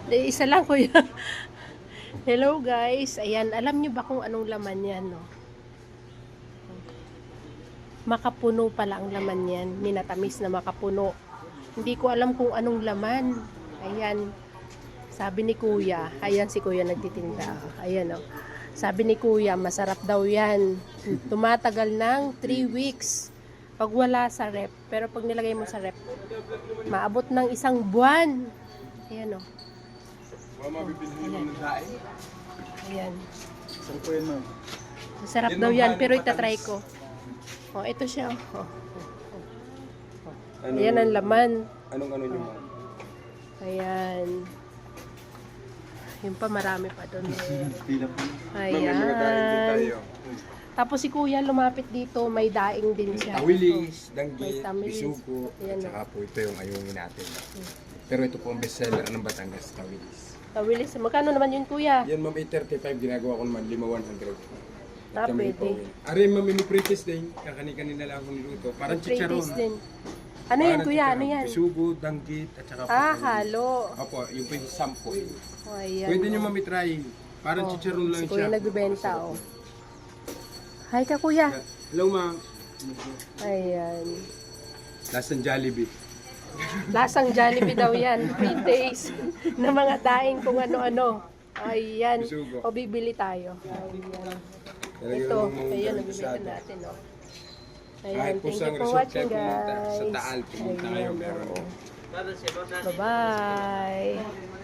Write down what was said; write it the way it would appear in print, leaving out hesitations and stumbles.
Isa lang kuya. Hello guys. Ayan, alam nyo ba kung anong laman yan, no? Makapuno pala ang laman yan. Minatamis na makapuno. Hindi ko alam kung anong laman. Ayan. Sabi ni kuya. Ayan si kuya nagtitinda. Ayan, oh. Sabi ni kuya, masarap daw yan. Tumatagal ng 3 weeks. Pag wala sa rep. Pero pag nilagay mo sa rep, maabot ng 1 buwan. Ayan, oh. Ayan. Ayan. Saan po yan, ma'am? Masarap daw yan, pero itatry ko. Oh, ito siya. Oh. Ayan ang laman. Anong ano nyo, ma'am? Ayan. Yun pa, marami pa doon. Pila po. Ayan. Tapos si kuya lumapit dito, may daing din siya. Tawilis, May danggit, tamis. bisugo, Ayan, at saka po ito yung ayungin natin. Pero ito po ang bestseller ng Batangas, tawilis. Tawilis. Magkano naman yun kuya? Yan ma'am, 835, ginagawa ko naman, 5,100. Ah, pwede. Are ma'am, minipritis din, kakani-kanina lang akong niluto. Parang chicharon. Pretties din. Ano yan Parang kuya? Ano chicharon. yan? Bisugo, danggit, at saka po Ah, tawilis. halo. Opo, yung po yung sample. Oh, ayan. Pwede nyo ma'am i-try. Parang Oh, chicharon lang si kuya siya. nagbibenta, oh. Hi ka kuya. Hello ma'am. Ayan. Lasang Jollibee. Lasang Jollibee daw yan. Free taste ng mga daing kung ano-ano. Ayan. Bisugo. O bibili tayo. Ayan. Talagang Ito. mga Ayan, kabisado. nabibili natin. Oh. Kahit Ayan. po Thank sa you for resort watching kayo pumunta, guys. sa Taal, pumunta kayo, Ayan, meron. oo. Bye-bye.